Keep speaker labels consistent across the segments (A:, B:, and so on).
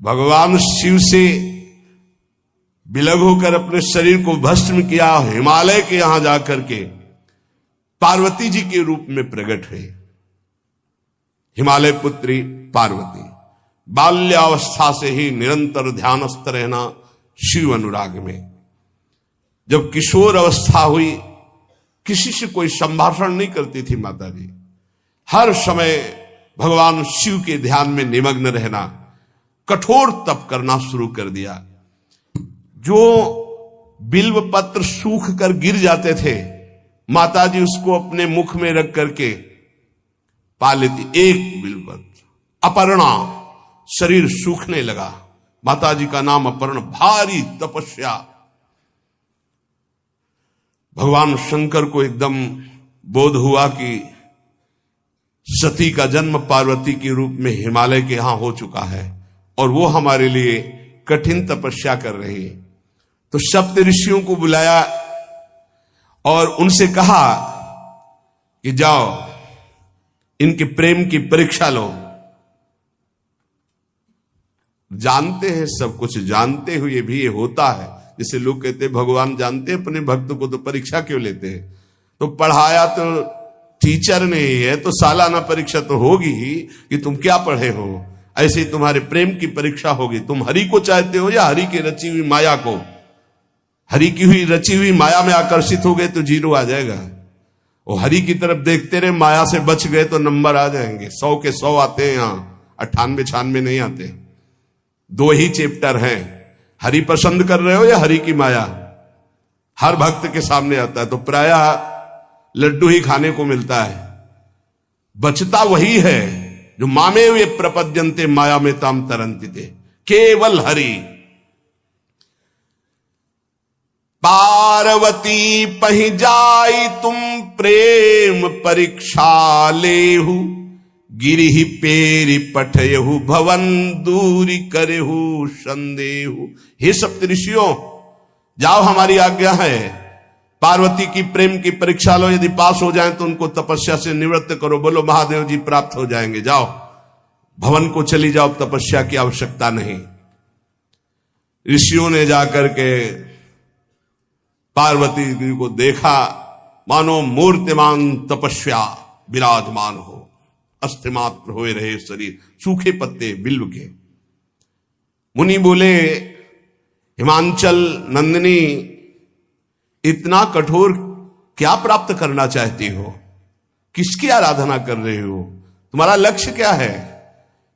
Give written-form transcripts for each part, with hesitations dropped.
A: भगवान शिव से विलग होकर अपने शरीर को भस्म किया, हिमालय के यहां जाकर के पार्वती जी के रूप में प्रकट हुए। हिमालय पुत्री पार्वती बाल्यावस्था से ही निरंतर ध्यानस्थ रहना शिव अनुराग में। जब किशोर अवस्था हुई, किसी से कोई संभाषण नहीं करती थी माता जी, हर समय भगवान शिव के ध्यान में निमग्न रहना, कठोर तप करना शुरू कर दिया। जो बिल्व पत्र सूख कर गिर जाते थे, माता जी उसको अपने मुख में रख करके पा लेती। एक बिल्व पत्र, अपर्णा, शरीर सूखने लगा। माता जी का नाम अपर्णा, भारी तपस्या। भगवान शंकर को एकदम बोध हुआ कि सती का जन्म पार्वती के रूप में हिमालय के यहां हो चुका है और वो हमारे लिए कठिन तपस्या कर रही है। तो सप्त ऋषियों को बुलाया और उनसे कहा कि जाओ इनके प्रेम की परीक्षा लो। जानते हैं, सब कुछ जानते हुए भी ये होता है। जैसे लोग कहते हैं भगवान जानते हैं अपने भक्त को, तो परीक्षा क्यों लेते हैं? तो पढ़ाया तो टीचर ने ही है, तो सालाना परीक्षा तो होगी ही कि तुम क्या पढ़े हो। ऐसे ही तुम्हारे प्रेम की परीक्षा होगी। तुम हरि को चाहते हो या हरि की रची हुई माया को? हरि की हुई रची हुई माया में आकर्षित हो गए तो 0 आ जाएगा। वो हरि की तरफ देखते रहे, माया से बच गए तो नंबर आ जाएंगे। 100 के 100 आते हैं, यहां 98-96 नहीं आते। 2 ही चैप्टर हैं, हरि पसंद कर रहे हो या हरि की माया? हर भक्त के सामने आता है। तो प्रायः लड्डू ही खाने को मिलता है, बचता वही है जो मामे वे प्रपद्यन्ते माया में ताम तरंति थे, केवल हरि। पार्वती पहि जाई तुम प्रेम परीक्षा लेहु, गिरिहि पेरि पठयहु भवन दूरी करेहु संदेहु। हे सप्तऋषियों, जाओ, हमारी आज्ञा है, पार्वती की प्रेम की परीक्षा लो। यदि पास हो जाएं तो उनको तपस्या से निवृत्त करो। बोलो महादेव जी प्राप्त हो जाएंगे। जाओ भवन को चली जाओ, तपस्या की आवश्यकता नहीं। ऋषियों ने जाकर के पार्वती जी को देखा, मानो मूर्तिमान तपस्या विराजमान हो, अस्थिमात्र हुए रहे शरीर, सूखे पत्ते बिल्व के। मुनि बोले, हिमांचल नंदिनी, इतना कठोर क्या प्राप्त करना चाहती हो? किसकी आराधना कर रहे हो? तुम्हारा लक्ष्य क्या है?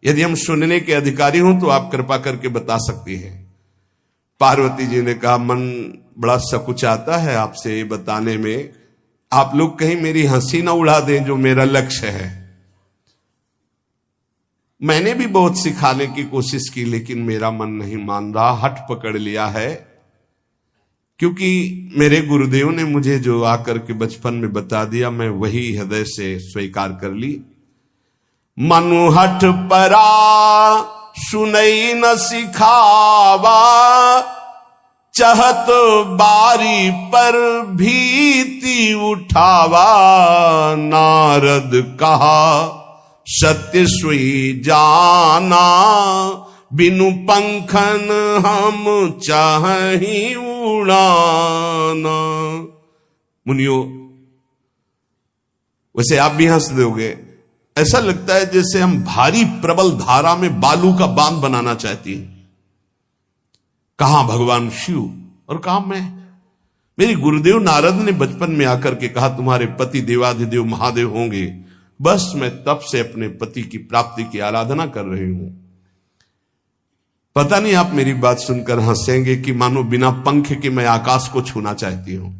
A: यदि हम सुनने के अधिकारी हों तो आप कृपा करके बता सकती हैं। पार्वती जी ने कहा, मन बड़ा सकुचाता है आपसे ये बताने में। आप लोग कहीं मेरी हंसी ना उड़ा दें जो मेरा लक्ष्य है। मैंने भी बहुत सिखाने की कोशिश की, लेकिन मेरा मन नहीं मान रहा, हठ पकड़ लिया है। क्योंकि मेरे गुरुदेव ने मुझे जो आकर के बचपन में बता दिया, मैं वही हृदय से स्वीकार कर ली। मनु हठ परा सुनई न सिखावा, चहत बारी पर भीति उठावा। नारद कहा सत्य सोई जाना, बिनु पंखन हम चाहि उड़ाना। मुनियो, वैसे आप भी हंस दोगे, ऐसा लगता है जैसे हम भारी प्रबल धारा में बालू का बांध बनाना चाहती हैं। कहां भगवान शिव और कहां मैं? मेरे गुरुदेव नारद ने बचपन में आकर के कहा, तुम्हारे पति देवाधिदेव महादेव होंगे। बस मैं तब से अपने पति की प्राप्ति की आराधना कर रही हूं। पता नहीं आप मेरी बात सुनकर हंसेंगे कि मानो बिना पंख के मैं आकाश को छूना चाहती हूं।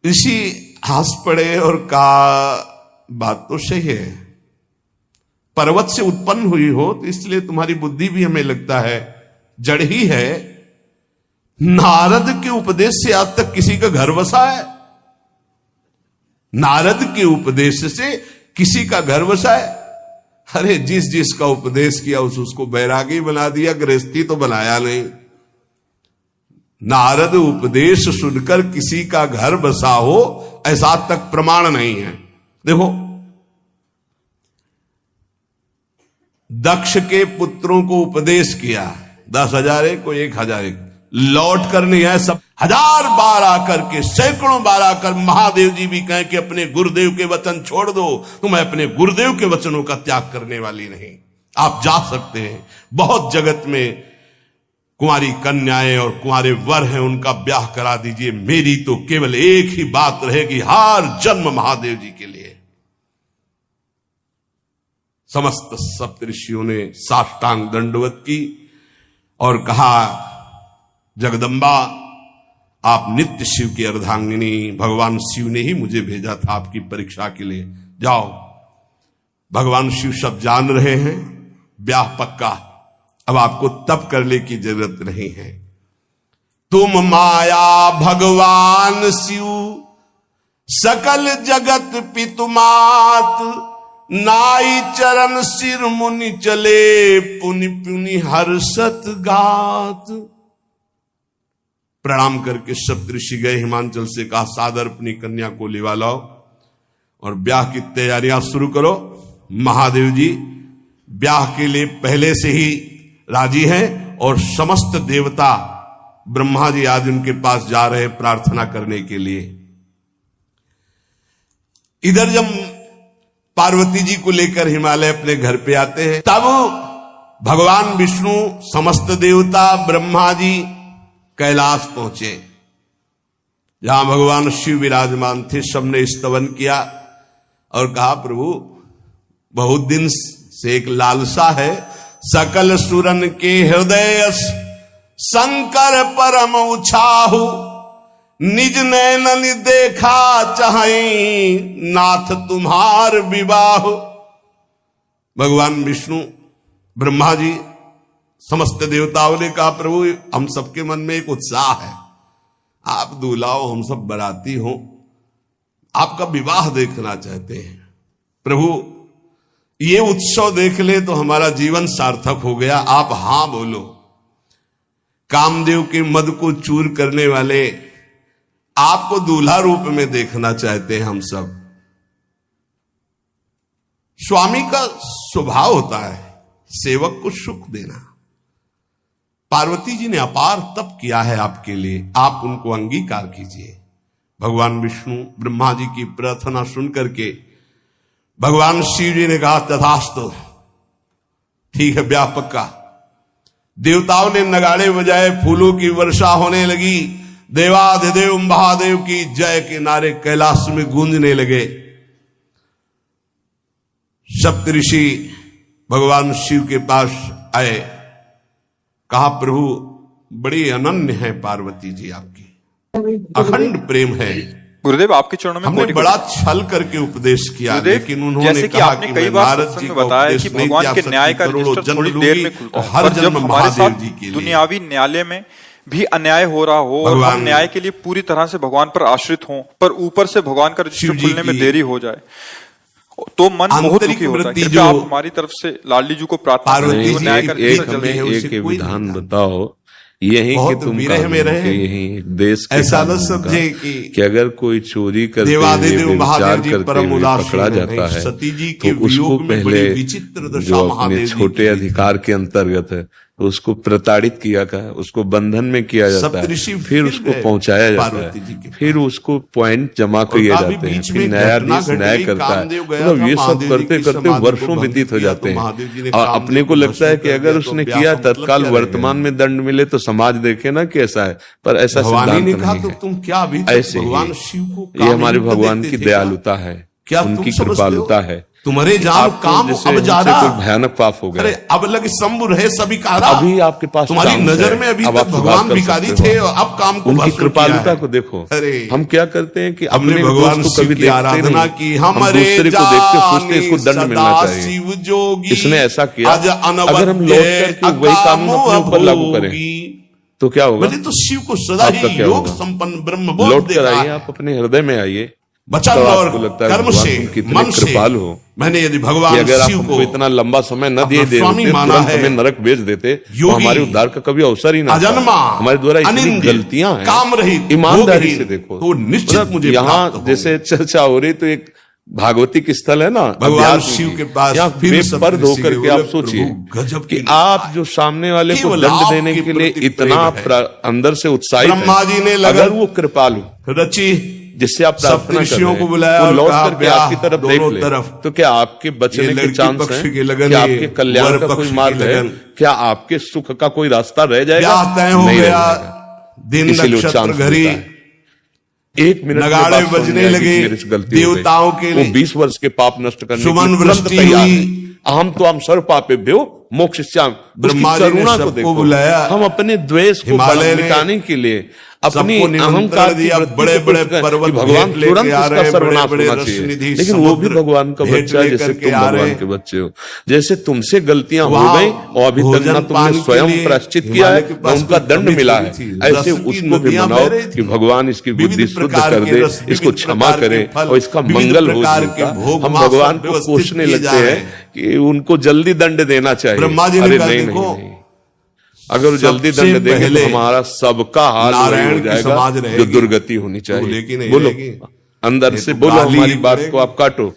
A: ऋषि हंस पड़े और कहा, बात तो सही है, पर्वत से उत्पन्न हुई हो तो इसलिए तुम्हारी बुद्धि भी हमें लगता है जड़ ही है। नारद के उपदेश से आज तक किसी का घर बसा है? नारद के उपदेश से किसी का घर बसा है? अरे जिस जिसका उपदेश किया उसको बैरागी बना दिया, गृहस्थी तो बनाया नहीं। नारद उपदेश सुनकर किसी का घर बसा हो ऐसा तक प्रमाण नहीं है। देखो, दक्ष के पुत्रों को उपदेश किया, 10,000 एक को 1,000 एक, लौट कर नहीं है, सब 1000 बार आकर के, सैकड़ों बार आकर महादेव जी भी कहें कि अपने गुरुदेव के वचन छोड़ दो, तो मैं अपने गुरुदेव के वचनों का त्याग करने वाली नहीं। आप जा सकते हैं, बहुत जगत में कुंवारी कन्याएं और कुंवारे वर हैं, उनका ब्याह करा दीजिए। मेरी तो केवल एक ही बात रहेगी, हर जन्म महादेव जी के लिए। समस्त सप्तऋषियों ने साष्टांग दंडवत की और कहा, जगदम्बा आप नित्य शिव की अर्धांगिनी, भगवान शिव ने ही मुझे भेजा था आपकी परीक्षा के लिए, जाओ। भगवान शिव सब जान रहे हैं, ब्याह पक्का, अब आपको तप करने की जरूरत नहीं है। तुम माया भगवान शिव, सकल जगत पितुमात, नाई चरण सिर मुनि चले, पुनि पुनि हर्षत गात। प्रणाम करके सप्तऋषि गए, हिमांचल से कहा, सादर अपनी कन्या को लिवा लाओ और ब्याह की तैयारियां शुरू करो। महादेव जी ब्याह के लिए पहले से ही राजी हैं और समस्त देवता ब्रह्मा जी आदि उनके पास जा रहे हैं प्रार्थना करने के लिए। इधर जब पार्वती जी को लेकर हिमालय अपने घर पे आते हैं, तब भगवान विष्णु, समस्त देवता, ब्रह्मा जी कैलाश पहुंचे, जहां भगवान शिव विराजमान थे। सबने स्तवन किया और कहा, प्रभु बहुत दिन से एक लालसा है, सकल सुरन के हृदय शंकर परम उछाहु, निज नैनन देखा चाहे, नाथ तुम्हार विवाह। भगवान विष्णु, ब्रह्मा जी, समस्त देवताओं ने कहा, प्रभु हम सबके मन में एक उत्साह है, आप दूल्हा हो, हम सब बराती हो, आपका विवाह देखना चाहते हैं। प्रभु ये उत्सव देख ले तो हमारा जीवन सार्थक हो गया, आप हां बोलो। कामदेव के मद को चूर करने वाले आपको दूल्हा रूप में देखना चाहते हैं हम सब। स्वामी का स्वभाव होता है सेवक को सुख देना। पार्वती जी ने अपार तप किया है आपके लिए, आप उनको अंगीकार कीजिए। भगवान विष्णु ब्रह्मा जी की प्रार्थना सुन करके भगवान शिव जी ने कहा, तथास्तु, ठीक है ब्याह पक्का। देवताओं ने नगाड़े बजाए, फूलों की वर्षा होने लगी, देवाधिदेव महादेव की जय के नारे कैलाश में गूंजने लगे। सप्तऋषि भगवान शिव के पास आए, कहा, प्रभु बड़ी अनन्य है पार्वती जी आपकी, अखंड प्रेम है।
B: गुरुदेव आपके चरणों में
A: हमने बड़ा छल करके उपदेश किया, लेकिन उन्होंने
B: जैसे कि
A: कहा
B: आपने
A: कि
B: कई बार सत्संग में बताया कि भगवान के न्याय का रजिस्टर थोड़ी देर में खुलता है, और जब हमारे साथ दुनियावी न्यायालय में भी अन्याय हो रहा हो और हम न्याय के लिए पूरी तरह से भगवान पर आश्रित हों, पर ऊपर से भगवान का रजिस्टर खुलने में देरी हो जाए, तो मन बहुत दुखी होता है। कृपया आप हमारी तरफ से लाडली जी को प्रार्थना करें, न्याय का रजिस्टर जल्दी है।
C: एक विधान बताओ, यही कि तुम यही देश के
A: ऐसा न समझे कि
C: अगर कोई चोरी करते हुए विचार करते हुए पकड़ा जाता है तो उसको पहले जो अपने छोटे अधिकार के अंतर्गत है तो उसको प्रताड़ित किया का, उसको बंधन में किया जाता है, फिर उसको पहुंचाया जाता है, फिर उसको पॉइंट जमा किए जाते हैं, फिर न्यायाधीश न्याय करता है। मतलब ये सब करते करते वर्षों व्यतीत हो जाते हैं और अपने को लगता है कि अगर उसने किया तत्काल वर्तमान में दंड मिले तो समाज देखे ना कैसा है, पर ऐसा सिद्धांत नहीं है। ऐसे ही ये हमारे भगवान की दयालुता है, उनकी कृपालुता है।
A: तुम्हारे जाम काम अब जा रहा,
C: कोई भयानक पाप हो गया।
A: अरे अब लगे शंभु रहे सभी कहा रहा,
C: अभी आपके पास
A: तुम्हारी नजर में अभी तक भगवान भिखारी थे और अब काम को
C: उनकी कृपालुता को देखो।
A: अरे
C: हम क्या करते हैं कि
A: हमने भगवान को कभी की आराधना की, हमारे
C: दूसरे को देखते सोचते इसको दंड मिलना चाहिए, इसने ऐसा किया। अगर हम लौट करके वही कानून अपने ऊपर लागू करें तो क्या होगा?
A: तो शिव को सदा ही योग संपन्न ब्रह्म बोध
C: लौट कर आइए, आप अपने हृदय में आइए,
A: वचन और कर्म से, मन से।
C: हो
A: मैंने यदि भगवान
C: अगर
A: शिव को
C: इतना लंबा समय न दिए देते, तुरंत हमें नरक भेज देते तो हमारे उद्धार का कभी अवसर ही ना था। हमारे द्वारा इतनी गलतियां हैं,
A: काम रहित,
C: ईमानदारी से देखो।
A: तो निश्चित मुझे
C: यहाँ जैसे चर्चा हो रही तो एक भागवती की स्थल है ना
A: भगवान शिव के पास,
C: यहाँ बेपर्द होकर के आप सोचिए कि आप जो सामने वाले को दंड देने के लिए इतना अंदर से उत्साहित
A: ब्रह्मा जी ने
C: अगर वो कृपालु
A: रची
C: जिससे आप प्रार्थना कर रहे हैं,
A: बुलाया
C: वो लौट करके आपकी तरफ देख ले, तो क्या आपके बचने के चांस हैं? क्या आपके कल्याण का कोई मार्ग है? क्या आपके सुख का कोई रास्ता रह जाएगा?
A: नहीं रहेगा। दिन नक्षत्र घड़ी
C: 1 मिनट
A: नगाड़े बजने लगे, देवताओं के लिए
C: 20 वर्ष के पाप नष्ट करने
A: सुमन वृष्टि हुई।
C: हम तो हम सर्व पापेभ्यो मोक्षयिष्यामि,
A: ब्रह्मा जी ने सबको बुलाया।
C: हम अपने द्वेष को मिटाने के लिए अपनी अहंकार दिया,
A: बड़े बड़े पर्वत
C: भगवान तुरंत उसका सर्वनाश होना चाहिए, लेकिन वो भी भगवान का बच्चा है, जैसे तुम भगवान के बच्चे हो। जैसे तुमसे गलतियां हो गई और अभी तक ना तुमने स्वयं प्रायश्चित किया है ना उनका दंड मिला है, ऐसे उसको भी मनाओ कि भगवान इसकी बुद्धि शुद्ध कर दे, इसको क्षमा करे और इसका मंगल हो। हम भगवान को कोसने लगते हैं कि उनको जल्दी दंड देना चाहिए। अरे नहीं, अगर जल्दी दंड देंगे तो हमारा सबका हाल हो जाएगा जो दुर्गति होनी चाहिए। बोलो अंदर से बोलो, हमारी बात को आप काटो।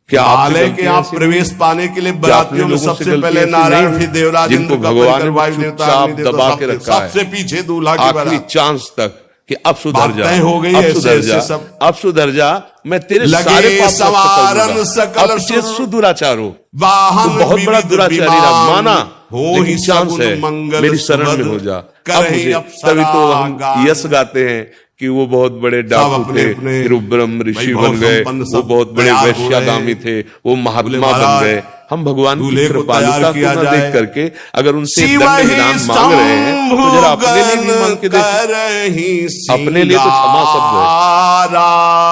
C: क्या
A: आप प्रवेश पाने के लिए बरातियों में सबसे पहले नारायण, फिर देवराज,
C: जिनको भगवान ने दबा के रखा है,
A: सबसे पीछे दूल्हा
C: आखिरी चांस तक कि अब सुधर जा,
A: हो गई,
C: अब सुधर जा, अब सुधर जा, मैं तेरे सारे पाप सुदुराचार हो, तुम बहुत बड़ा दुराचारी रहा, माना लेकिन चांस है मेरी शरण में हो जा। तभी तो हम यश गाते हैं कि वो बहुत बड़े डाकू थे, फिर वो ब्रह्म ऋषि बन गए, वो बहुत बड़े वैश्यागामी थे, वो महात्मा बन गए। हम भगवान की कृपालुता को न देख करके अगर उनसे दंड विधान मांग रहे हैं तो जरा अपने लिए भी मांग के देखो। अपने लिए तो क्षमा शब्द है,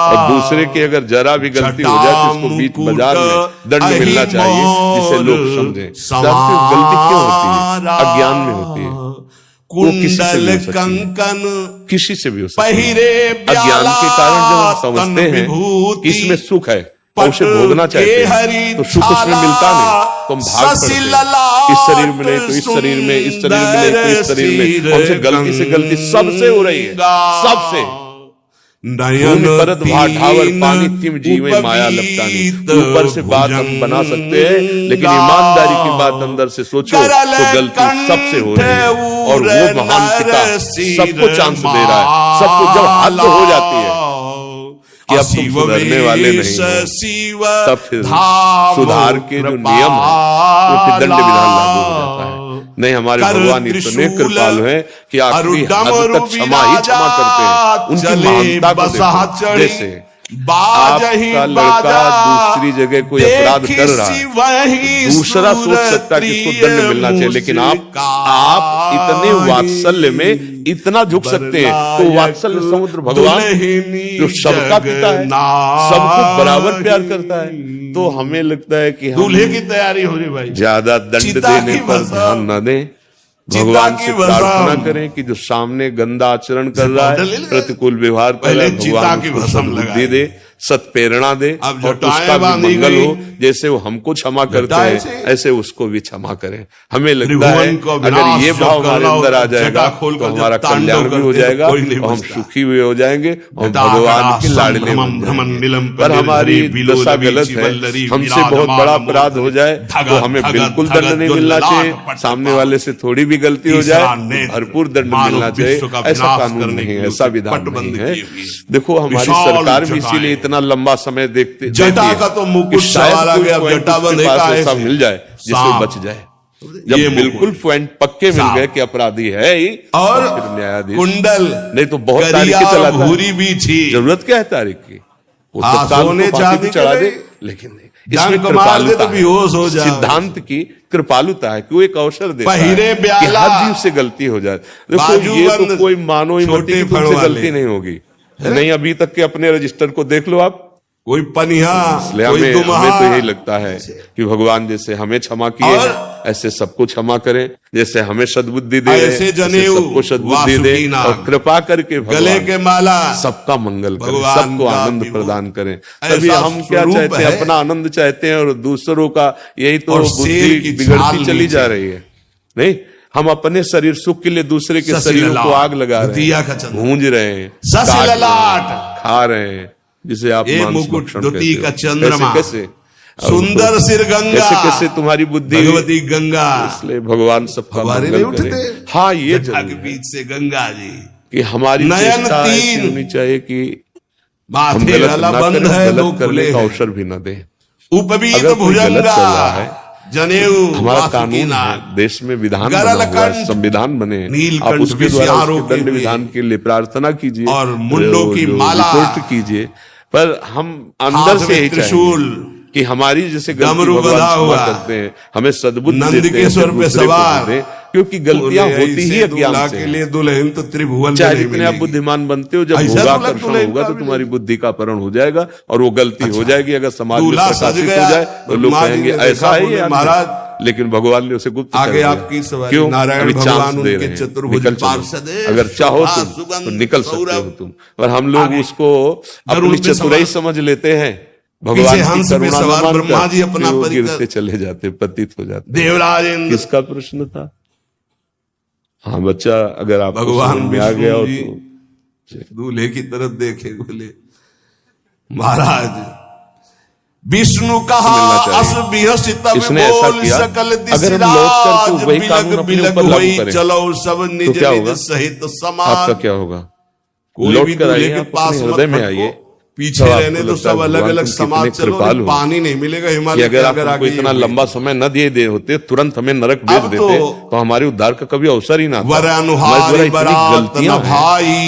C: और दूसरे की अगर जरा भी गलती हो जाए तो उसको बीच बाजार में दंड मिलना चाहिए, जिसे लोग समझें। गलती क्यों होती है? अज्ञान में होती है। वो किसी से भी हो सकती है। अज्ञान के कारण जब हम समझते हैं कि इसमें सुख है और उसे भोगना चाहते हैं तो सुख उसमें मिलता नहीं, तो हम भाग पड़ते हैं। इस शरीर में नहीं तो इस शरीर में, इस शरीर में नहीं तो इस शरीर में। हमसे गलती से गलती सबसे हो रही है, सबसे। परत भाठावर पानी तिम जीवे माया लपटानी। ऊपर से बात हम बना सकते हैं, लेकिन ईमानदारी की बात अंदर से सोचो तो गलती सबसे हो रही है। और वो महान पिता सबको चांस दे रहा है, सबको जब हद हो जाती है कि अब तुम सुधरने वाले नहीं हो, तब फिर सुधार के जो नियम है वो फिर दंड विधान लागू हो जाता है। नहीं, हमारे भगवान इतने कृपालु हैं कि आखिरी हद तक क्षमा ही क्षमा करते हैं। उनकी महानता को देखो। जैसे आपका लड़का दूसरी जगह कोई अपराध कर रहा है, दूसरा सोच सकता है कि इसको दंड मिलना चाहिए, लेकिन आप इतने वात्सल्य में इतना झुक सकते हैं। तो वात्सल्य समुद्र भगवान जो सबका पिता है, सबको बराबर प्यार करता है। तो हमें लगता है कि
A: दूल्हे की तैयारी हो रही भाई,
C: ज्यादा दंड देने पर ध्यान न दें, भगवान से प्रार्थना करें कि जो सामने गंदा आचरण कर रहा है, प्रतिकूल व्यवहार कर रहा है, भगवान उसको सद्बुद्धि दे, सत्प्रेरणा दे और उसका भी मंगल हो। जैसे वो हमको क्षमा करते हैं ऐसे उसको भी क्षमा करें। हमें लगता है अगर ये भाव हमारे अंदर आ जाएगा तो हमारा कल्याण भी हो जाएगा और हम सुखी भी हो जाएंगे और भगवान के लाडले बन जाएंगे। पर हमारी दशा गलत है, हमसे बहुत बड़ा अपराध हो जाए तो हमें बिल्कुल दंड नहीं मिलना चाहिए। सामने वाले से थोड़ी भी गलती हो जाए भरपूर दंड मिलना चाहिए। ऐसा कानून नहीं है, ऐसा विधान नहीं है। देखो हमारी सरकार भी इसीलिए इतना लंबा समय देखते
A: जटा का तो मुकुट सवाल आ गया, जटा बंधे का
C: ऐसा मिल जाए जिससे बच जाए। जब बिल्कुल पॉइंट पक्के मिल गए कि अपराधी है ही,
A: और
C: फिर न्यायाधीश
A: कुंडल
C: नहीं तो बहुत तारीखें चलाता है।
A: भूरी भी थी,
C: जरूरत क्या है तारीख की? सोने चांदी चढ़ा दे, लेकिन नहीं, इसमें कृपालुता
A: है,
C: सिद्धांत की कृपालुता है कि वो एक अवसर देता है कि हर जीव से गलती हो जाए। देखो ये तो कोई मानो ही मत कि तुमसे गलती नहीं होगी। नहीं, अभी तक के अपने रजिस्टर को देख लो आप,
A: कोई पनिया
C: हमें तो यही लगता है कि भगवान जैसे हमें क्षमा किए ऐसे सबको क्षमा करें, जैसे हमें सद्बुद्धि दे ऐसे सबको सद्बुद्धि दे और कृपा करके
A: गले के माला
C: सबका मंगल करें, सबको आनंद प्रदान करें। तभी हम क्या चाहते हैं? अपना आनंद चाहते हैं और दूसरों का यही तो बुद्धि बिगड़ती चली जा रही है। नहीं, हम अपने शरीर सुख के लिए दूसरे के शरीरों को आग लगा रहे हैं, भूंज रहे हैं, खा रहे हैं, जिसे आप
A: मुकुट द्युति का चंद्रमा,
C: कैसे
A: सुंदर सिर गंगा,
C: कैसे कैसे तुम्हारी बुद्धि
A: भगवती गंगा,
C: इसलिए भगवान सबका मंगल करे। हाँ, ये
A: के बीच से गंगा जी
C: कि हमारी
A: नयन
C: तीन होनी चाहिए कि
A: हम गलत ना
C: बंद है, गलत करने का अवसर भी न दे।
A: उपवीत भुजंगा जनेऊ,
C: हमारा कानून है, देश में विधान बना हुआ है, संविधान बने, आप उसके द्वारा उसके दंड विधान के लिए प्रार्थना कीजिए
A: और मुंडों की माला
C: रिपोर्ट कीजिए, पर हम अंदर से ही चाहिए कि हमारी जैसे
A: डमरू बधा हुआ
C: करते हैं, हमें सद्बुद्धि
A: नंदकिशोर पे सवार,
C: क्योंकि गलतियां होती ही अज्ञान से।
A: के लिए दुल्हन तो त्रिभुवन
C: चाहे जितने आप बुद्धिमान बनते हो, जब भोगाकर्षण होगा तो तुम्हारी बुद्धि का अपहरण हो जाएगा और वो गलती हो जाएगी। अगर समाज में प्रकाशित हो जाए तो लोग कहेंगे ऐसा है महाराज, लेकिन भगवान ने उसे गुप्त
A: आगे आपकी
C: क्यों?
A: नारायण भगवान उनके
C: चतुर्भुज पार्षद, अगर चाहो तुम तो निकल सकते हो तुम, और हम लोग उसको अपनी चतुराई समझ लेते हैं, भगवान
A: हंस में सवार ब्रह्मा जी अपना
C: गिरते चले जाते, पतित हो जाते।
A: देवराज
C: किसका प्रश्न था? हाँ बच्चा, अगर आप
A: भगवान
C: में आ गया हो तो
A: दूल्हे की तरफ देखे, बोले महाराज विष्णु कहा
C: इसने ऐसा किया, अगर हम लौट करके वही कानून अपने ऊपर लागू करें
A: चलो सब निज निज सहित समाज,
C: आपका क्या होगा? लौट कर आइए, अपने हृदय में आइए,
A: पीछे रहने तो सब अलग अलग समाज चलो, पानी नहीं मिलेगा हिमालय।
C: अगर आपको इतना लंबा समय न दिए होते, तुरंत हमें नरक भेज देते तो हमारे उद्धार का कभी अवसर ही ना था।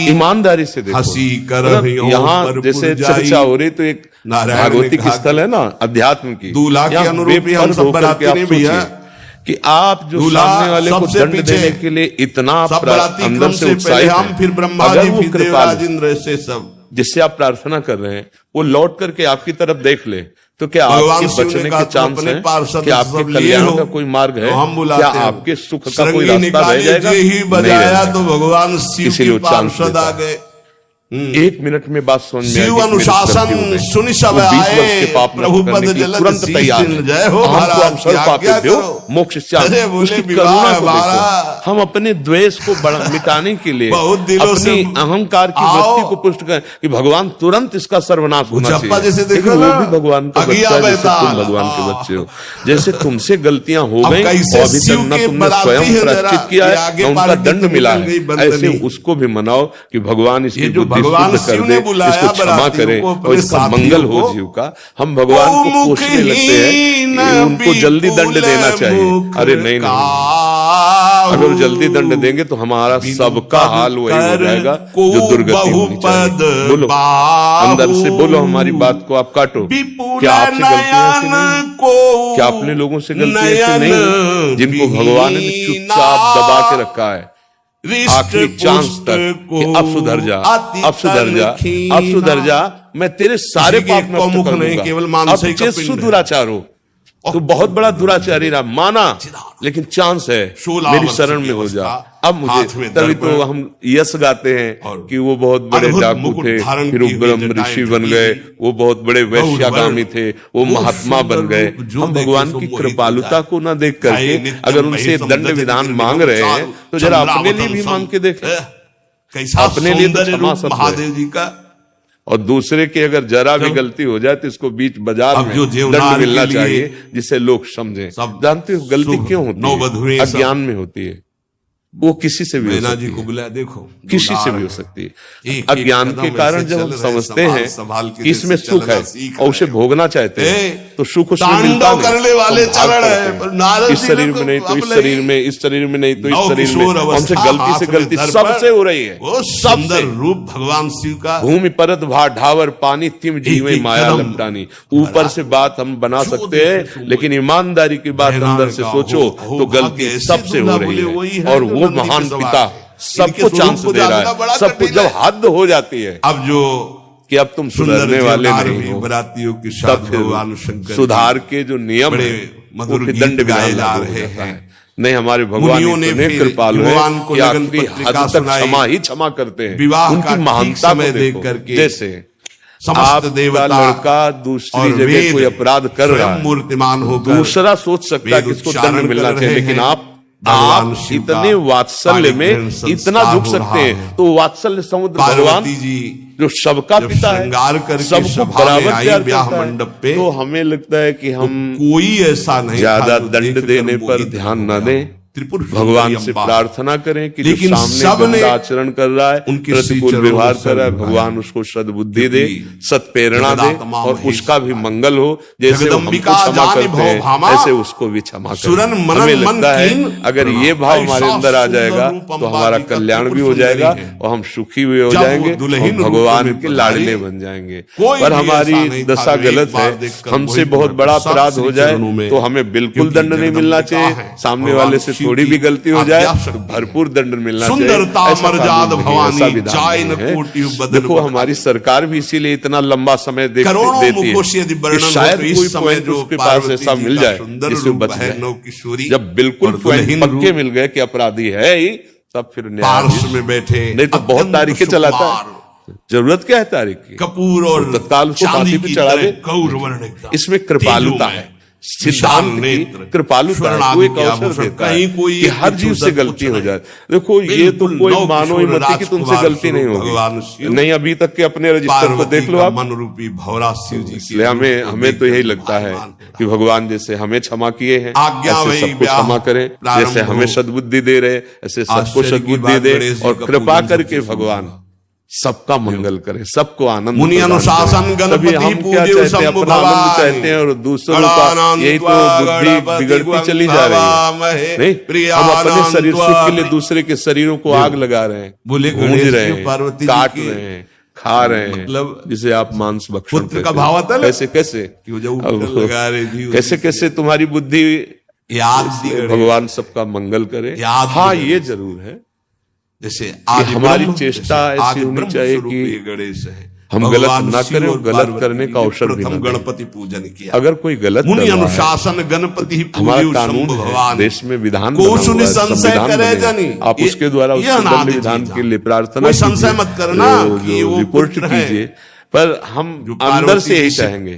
C: ईमानदारी से देखो,
A: हंसी कर
C: यहाँ जैसे चर्चा हो रही तो एक भागवती की स्थल है ना, अध्यात्म की,
A: दूल्हा के अनुरूप हम सब बराती नहीं भैया
C: कि आप जो सामने वाले को दंड देने के लिए इतना अंदर से उत्साहित हैं,
A: फिर ब्रह्मा जी, फिर देवराज इंद्र से सब
C: जिससे आप प्रार्थना कर रहे हैं, वो लौट करके आपकी तरफ देख ले, तो क्या आपके बचने के चांस हैं? क्या आपके कल्याण का कोई मार्ग है? क्या आपके सुख का कोई रास्ता रह जाएगा?
A: ही बजाया तो भगवान शिव के पार्षद आ गए।
C: 1 मिनट में बात समझ में
A: शिव अनुशासन सुनि सब आए, प्रभु पद जलद शीश जय हो महाराज,
C: मोक्ष उसकी करुणा को देखो। हम अपने द्वेष को मिटाने के लिए अपनी अहंकार की वृत्ति को पुष्ट करें कि भगवान तुरंत इसका सर्वनाश होना चाहिए, लेकिन वो भी भगवान का बच्चा है, जैसे तुम भगवान के बच्चे हो, जैसे तुमसे गलतियां हो गई अभी तक न तुमने स्वयं प्रायश्चित किया है न उनका दंड मिला है, ऐसे उसको भी मनाओ कि भगवान इसकी
A: भगवान शिव ने बुलाया,
C: इसको क्षमा करें और इसका मंगल हो जीव का। हम भगवान को कोसने लगते हैं कि उनको जल्दी दंड देना चाहिए। अरे नहीं, अगर जल्दी दंड देंगे तो हमारा सबका हाल वही हो जाएगा जो दुर्गति होनी चाहिए। बोलो अंदर से, बोलो हमारी बात को आप काटो। क्या आपसे गलतियां ऐसी नहीं? क्या अपने लोगों से गलतियां ऐसी नहीं जिनको भगवान ने चुपचाप दबा के रखा है आखिरी चांस तक कि अब सुधर जा, अब सुधर जा, अब सुधर जा, मैं तेरे सारे पाप नष्ट कर दूंगा।
A: केवल मानसिक
C: दुराचार हो तो बहुत बड़ा दुराचारी रहा, माना, लेकिन चांस है मेरी शरण में हो जा। अब मुझे तभी तो हम यश गाते हैं कि वो बहुत बड़े डाकू थे, फिर वो ब्रह्म ऋषि बन गए, वो बहुत बड़े वैश्यागामी थे, वो महात्मा बन गए। हम भगवान की कृपालुता को ना देख करके अगर उनसे दंड विधान मांग रहे हैं तो जरा अपने लिए भी मांग के देखें, अपने लिए तो
A: महादेव जी का।
C: और दूसरे की अगर जरा भी गलती हो जाए तो इसको बीच बाजार में दंड मिलना चाहिए जिससे लोग समझें। जानते हो गलती क्यों होती है? अज्ञान में होती है। वो किसी से भी हो सकती है,
A: बुलाया देखो,
C: किसी से भी हो सकती है। अज्ञान के कारण जब हम समझते हैं कि इसमें सुख है और उसे भोगना चाहते हैं तो सुख उसमें मिलता नहीं।
A: करने वाले चरण है,
C: इस शरीर में नहीं तो इस शरीर में, इस शरीर में नहीं तो इस शरीर में, हमसे गलती से गलती सबसे हो रही है।
A: वो सुंदर रूप भगवान शिव का।
C: भूमि परत भा ढावर पानी तिम जीवे माया लपटानी। ऊपर से बात हम बना सकते हैं लेकिन ईमानदारी की बात अंदर से सोचो तो गलती सबसे हो रही है। और वो महान पिता सबको चांस दे रहा है, सबको जब हद हो जाती है
A: अब जो
C: कि अब तुम सुधरने वाले नहीं हो,
A: बरातियों की
C: तब फिर सुधार के जो नियम है
A: मधुर
C: दंड
A: गाए जा रहे हैं।
C: नहीं, हमारे भगवान ने कृपालु है कि आखिरी हद तक क्षमा ही क्षमा करते हैं। उनकी महानता को देख करके, जैसे आप लड़का दूसरी जगह कोई अपराध कर रहा है,
A: मूर्तिमान हो,
C: दूसरा सोच सकता है कि इसको दंड मिलना चाहिए, लेकिन आप आप इतने वात्सल्य में इतना झुक सकते हैं, तो वात्सल्य समुद्र भगवान
A: जी
C: जो सबका पिता है, सबको बराबर प्यार करता
A: मंडप पे,
C: तो हमें लगता है कि हम
A: कोई ऐसा नहीं
C: ज्यादा दंड देने पर ध्यान न दें, भगवान से प्रार्थना करें कि जो सामने गंदा आचरण कर रहा है, प्रतिकूल व्यवहार कर रहा है, भगवान उसको सद्बुद्धि दे, सत्प्रेरणा दे और उसका भी मंगल हो। जैसे वो हमको क्षमा करते हैं ऐसे उसको भी क्षमा करें। हमें लगता है अगर ये भाव हमारे अंदर आ जाएगा तो हमारा कल्याण भी हो जाएगा और हम सुखी भी हो जाएंगे और भगवान के लाडले बन जाएंगे। पर हमारी दशा गलत है, हमसे बहुत बड़ा अपराध हो जाए तो हमें बिल्कुल दंड नहीं मिलना चाहिए, सामने वाले से थोड़ी भी गलती हो जाए तो भरपूर दंड मिलना चाहिए। देखो हमारी सरकार भी इसीलिए इतना लंबा समय देती है कि शायद कोई पॉइंट उसके पास ऐसा मिल जाए जिससे बच जाए। जब बिल्कुल पॉइंट पक्के मिल गए कि अपराधी है ही, तब फिर न्यायाधीश में बैठे, नहीं तो बहुत तारीखें चलाता है। जरूरत क्या है तारीख की?
A: कपूर और
C: तत्काल उसको फांसी पे चढ़ा दे। इसमें कृपालुता है, सिद्धांत की कृपालुता है, कोई एक अवसर देता है कि हर जीव से गलती हो जाए। देखो ये तो कोई मानो ही मत कि तुमसे गलती नहीं होगी, नहीं अभी तक के अपने रजिस्टर को देख लो आप।
A: मन रूपी भौरा शिव जी,
C: इसलिए हमें तो यही लगता है कि भगवान जैसे हमें क्षमा किए हैं ऐसे सबको क्षमा करें, जैसे हमें सद्बुद्धि दे रहे ऐसे सबको सद्बुद्धि दे, और कृपा करके भगवान सबका मंगल करे, सबको आनंद।
A: मुनि अनुशासन गणपति पूज्य शंभु
C: आनंद चाहते हैं और दूसरों का यही तो बुद्धि बिगड़ती चली जा रही है। नहीं, हम अपने शरीर सुख के लिए दूसरे के शरीरों को आग लगा रहे हैं,
A: बोले
C: गूंज रहे हैं, काट रहे हैं, खा रहे हैं, मतलब जिसे आप मांस भक्षण
A: पुत्र का भाव आता है।
C: कैसे कैसे कैसे तुम्हारी बुद्धि याद, भगवान सबका मंगल करे। हाँ ये जरूर है, जैसे आज हमारी चेष्टा ऐसी होनी चाहिए कि
A: गणेश है,
C: हम गलत ना करें और गलत करने का अवसर भी ना।
A: गणपति पूजन किया,
C: अगर कोई गलत
A: मुनि अनुशासन गणपति
C: हमारा कानून है, देश में विधान आप उसके द्वारा उस विधान के लिए प्रार्थना,
A: संशय मत करना,
C: रिपोर्ट कीजिए। पर हम अंदर से यही चाहेंगे